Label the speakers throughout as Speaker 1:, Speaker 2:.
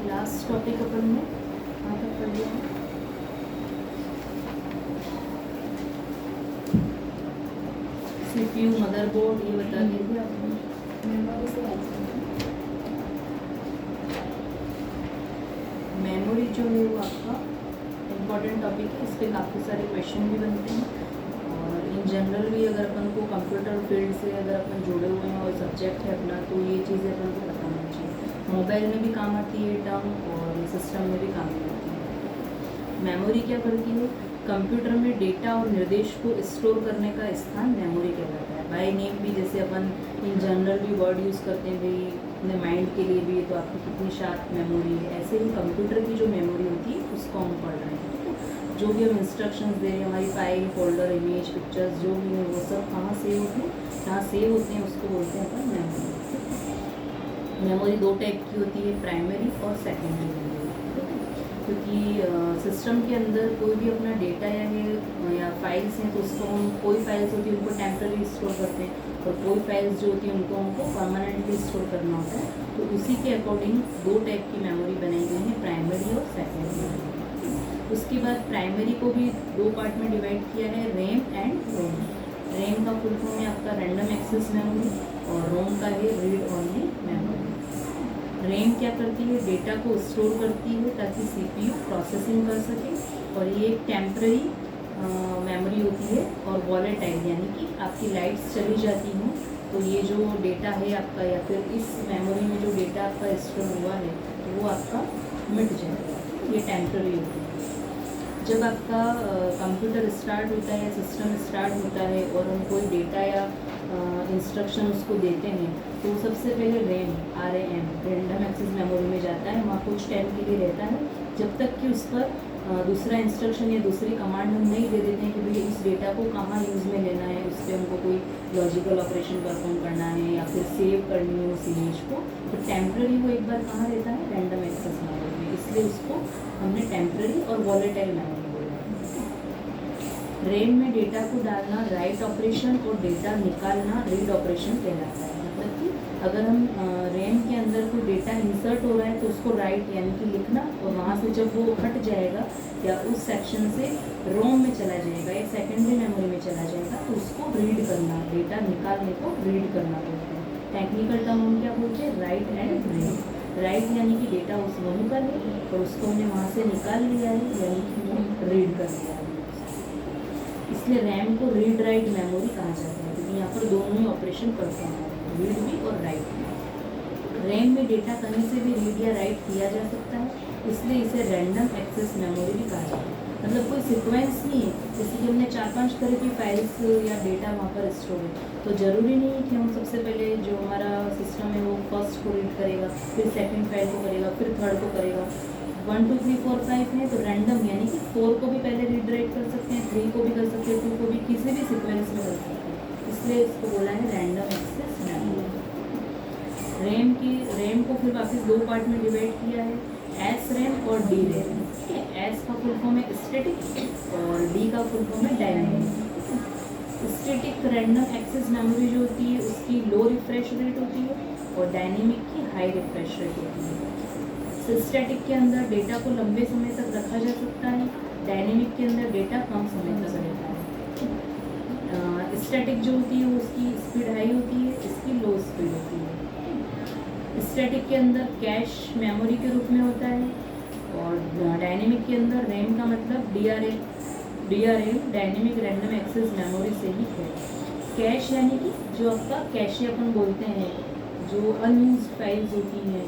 Speaker 1: Last topic अपन ने कहाँ तक पढ़ लिया है? CPU, मदरबोर्ड, ये बता दीजिए आपने। मेमोरी जो है वो आपका इम्पॉर्टेंट टॉपिक है, इस पर काफ़ी सारे क्वेश्चन भी बनते हैं। और इन जनरल भी अगर अपन को कंप्यूटर फील्ड से अगर अपन जुड़े हुए हैं और सब्जेक्ट है अपना, तो ये चीज़ें अपन को पता होनी चाहिए। मोबाइल में भी काम आती है टर्म, और सिस्टम में भी काम आती है। मेमोरी क्या करती है? कंप्यूटर में डेटा और निर्देश को स्टोर करने का स्थान मेमोरी कहलाता है। बाय नेम भी, जैसे अपन इन जनरल भी वर्ड यूज़ करते हैं भाई अपने माइंड के लिए भी, तो आपकी कितनी शार्प मेमोरी है, ऐसे ही कंप्यूटर की जो मेमोरी होती है उसको हम पढ़ रहे हैं। ठीक है, जो भी हम इंस्ट्रक्शंस दे रहे हैं, हमारी फाइल, फोल्डर, इमेज, पिक्चर्स जो भी है वो सब कहाँ सेव होते हैं, जहाँ सेव होते हैं उसको बोलते हैं अपन मेमोरी। मेमोरी दो टाइप की होती है, प्राइमरी और सेकेंडरी मेमोरी। क्योंकि सिस्टम के अंदर कोई भी अपना डेटा या फाइल्स हैं, तो उसको हम, कोई फाइल्स होती है उनको टेम्पररी स्टोर करते हैं, और कोई फाइल्स जो होती है उनको हमको परमानेंटली स्टोर करना होता है। तो उसी के अकॉर्डिंग दो टाइप की मेमोरी बनाई गई है, प्राइमरी और सेकेंडरी। उसके बाद प्राइमरी को भी दो पार्ट में डिवाइड किया है, रैम एंड रोम। रैम का फुल फॉर्म है आपका रैंडम एक्सेस मेमोरी, और रोम का है रीड ओनली मेमोरी। रैम क्या करती है? डेटा को स्टोर करती है ताकि CPU प्रोसेसिंग कर सके, और ये एक टेम्पररी मेमोरी होती है और वॉलेटाइल, यानी कि आपकी लाइट्स चली जाती हैं तो ये जो डेटा है आपका, या फिर इस मेमोरी में जो डेटा आपका स्टोर हुआ है तो वो आपका मिट जाएगा। ये टेम्पररी होती है। जब आपका कंप्यूटर स्टार्ट होता है, सिस्टम स्टार्ट होता है, और हम कोई डेटा या इंस्ट्रक्शन उसको देते हैं, तो सबसे पहले RAM, RAM, random access memory में जाता है। वहाँ कुछ टाइम के लिए रहता है, जब तक कि उस पर दूसरा इंस्ट्रक्शन या दूसरी कमांड हम नहीं दे देते हैं कि भाई इस डेटा को कहाँ यूज़ में लेना है, उस पर हमको कोई लॉजिकल ऑपरेशन परफॉर्म करना है या फिर सेव करनी है उस इमेज को। तो टेम्पररी वो एक बार कहाँ रहता है? रैंडम एक्सेस मेमोरी में, इसलिए उसको हमने टेम्पररी और वॉलेटाइल मेमोरी बोला है। रैम में डेटा को डालना राइट ऑपरेशन और डेटा निकालना रीड ऑपरेशन कहलाता है। मतलब कि अगर हम रैम के अंदर कोई डेटा इंसर्ट हो रहा है तो उसको राइट यानी कि लिखना, और वहाँ से जब वो हट जाएगा या उस सेक्शन से रोम में चला जाएगा या सेकेंडरी मेमोरी में चला जाएगा तो उसको रीड करना, डेटा निकालने को रीड करना बोलते हैं। टेक्निकल टर्म हम क्या बोलते हैं? Right and read. राइट यानी कि डेटा उस वहीं पर है और उसको हमने वहाँ से निकाल लिया है, यानी कि वो रीड कर लिया है। इसलिए रैम को रीड राइट मेमोरी कहा जाता है, क्योंकि यहाँ पर दोनों ही ऑपरेशन परफॉर्म होते हैं, रीड भी और राइट भी। रैम में डेटा कहीं से भी रीड या राइट किया जा सकता है, इसलिए इसे रैंडम एक्सेस मेमोरी भी कहा जाता है। मतलब कोई सीक्वेंस नहीं है, जैसे कि हमने 4-5 तरह की फाइल्स या डेटा वहाँ पर स्टोर है, तो ज़रूरी नहीं है कि हम सबसे पहले जो हमारा सिस्टम है वो फर्स्ट को रीड करेगा, फिर सेकेंड फाइल को करेगा, फिर थर्ड को करेगा। 1 2 3 4 5 है तो रैंडम, यानी कि 4 को भी पहले रीड राइट कर सकते हैं, 3 को भी कर सकते हैं, 2 को भी, किसी भी सीक्वेंस में कर सकते हैं, इसलिए इसको बोला है रैंडम एक्सेस मेमोरी। रैम को फिर वापस दो पार्ट में डिवाइड किया है, एस रैम और डी रैम। ठीक है, एस का फुल फॉर्म है स्टैटिक और डी का फुल फॉर्म है dynamic. Static random access memory जो होती है उसकी लो रिफ्रेश रेट होती है और डायनेमिक की हाई रिफ्रेश रेट होती है। स्टैटिक के अंदर डेटा को लंबे समय तक रखा जा सकता है, डायनेमिक के अंदर डेटा कम समय तक रहता है। स्टैटिक जो होती है उसकी स्पीड हाई होती है, इसकी लो स्पीड होती है। स्टैटिक के अंदर कैश मेमोरी के रूप में होता है, और डायनेमिक के अंदर रैम का मतलब DRAM dynamic random access memory से ही है। कैश यानी कि जो आपका कैशे अपन बोलते हैं, जो अनयूज्ड फाइल्स होती हैं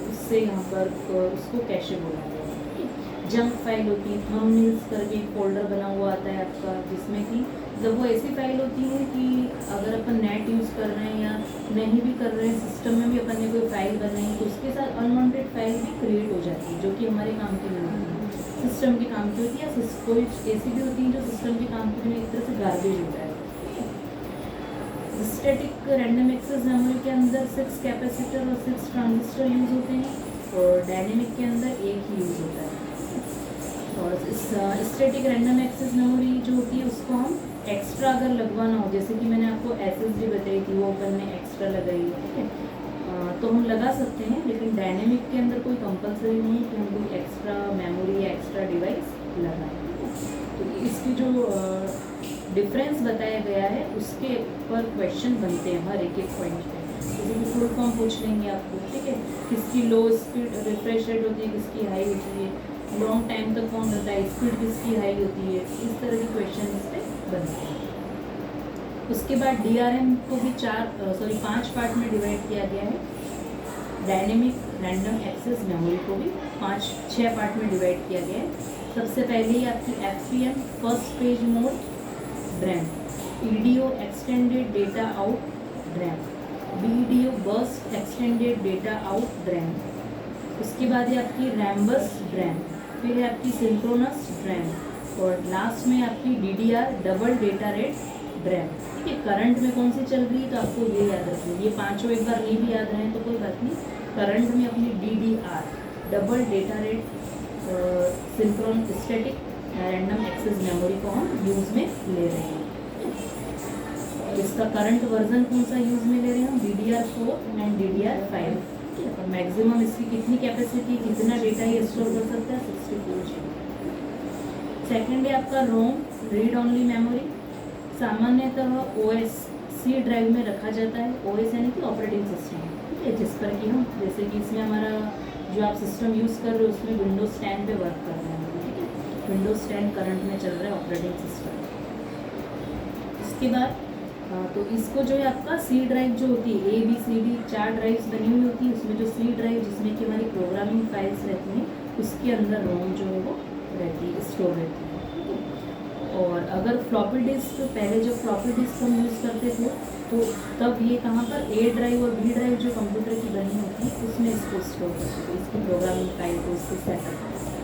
Speaker 1: उससे यहाँ पर उसको कैशे बोला जाता है। जंक फाइल होती है, थंबनेल्स करके एक फोल्डर बना हुआ आता है आपका, जिसमें कि जब वो ऐसी फाइल होती है कि अगर अपन नेट यूज़ कर रहे हैं या नहीं भी कर रहे हैं, सिस्टम में भी अपन ने कोई फाइल बनाई है तो उसके साथ अनवांटेड फाइल भी क्रिएट हो जाती है, जो कि हमारे काम की नहीं होती है, सिस्टम के काम की होती है, या कोई ऐसी भी होती है जो सिस्टम के काम की एक तरह से गार्बेज होता है। स्टैटिक रैंडम एक्सेस मेमोरी के अंदर 6 कैपेसिटर और 6 ट्रांजिस्टर यूज़ होते हैं, और डायनेमिक के अंदर एक ही यूज़ होता है। और स्टैटिक रैंडम एक्सेस मेमोरी जो होती है उसको हम एक्स्ट्रा अगर लगवाना हो, जैसे कि मैंने आपको SSD बताई थी, वो अपन ने एक्स्ट्रा लगाई है, ठीक है, तो हम लगा सकते हैं, लेकिन डायनेमिक के अंदर कोई कंपलसरी नहीं है कि हम कोई एक्स्ट्रा मेमोरी या एक्स्ट्रा डिवाइस लगाएं। तो इसकी जो डिफरेंस बताया गया है उसके ऊपर क्वेश्चन बनते हैं हर एक पॉइंट पे। जैसे कि फुल फॉर्म पूछ लेंगे आपको, ठीक है, किसकी लो स्पीड रिफ्रेश रेट होती है, किसकी हाई होती है, लॉन्ग टाइम तक कौन रहता है, स्पीड किसकी हाई होती है, इस तरह के क्वेश्चन इस पर बनते हैं। उसके बाद DRM को भी 5 पार्ट में डिवाइड किया गया है। डायनेमिक रैंडम एक्सेस मेमोरी को भी 6 पार्ट में डिवाइड किया गया है। सबसे पहले ही आपकी FPM first page mode DRAM, EDO extended data out DRAM, BEDO burst extended data out DRAM। उसके बाद है आपकी रैम्बस DRAM, फिर है आपकी सिंक्रोनस DRAM, और लास्ट में आपकी DDR double data rate DRAM। ठीक है, करंट में कौन सी चल रही है तो आपको ये याद रखनी है। ये पांचों एक बार नहीं भी याद रहे तो कोई बात नहीं। करंट में अपनी DDR double data rate synchronous static random access memory को हम यूज़ में ले रहे हैं। और इसका करंट वर्जन कौन सा यूज़ में ले रहे हैं हम, DDR4 एंड DDR5। ठीक है, और मैक्सिमम इसकी कितनी कैपेसिटी, कितना डेटा ये स्टोर कर सकता है, 64 GB। सेकेंड है आपका रोम रीड ऑनली मेमोरी। सामान्यतः OS C ड्राइव में रखा जाता है। OS यानी कि ऑपरेटिंग सिस्टम, ठीक है, जिस पर कि हम, जैसे कि इसमें हमारा जो आप सिस्टम यूज़ कर रहे हो उसमें Windows 10 पे वर्क कर रहे हैं, ठीक है, Windows 10 करंट में चल रहा है ऑपरेटिंग सिस्टम। इसके बाद तो इसको जो है आपका C ड्राइव जो होती है, ABCD 4 ड्राइव्स बनी हुई होती है। उसमें जो C ड्राइव जिसमें कि हमारी प्रोग्रामिंग फाइल्स रहती हैं, उसके अंदर रोम जो है वो रहती है, स्टोर रहती है। और अगर फ्लॉपी डिस्क, पहले जो फ्लॉपी डिस्क हम यूज़ करते थे तो तब ये कहाँ पर A ड्राइव और B ड्राइव जो कंप्यूटर की बनी होती है उसमें इसको स्टोर करते थे, इसकी प्रोग्रामिंग फाइल को, इसके सेटअप।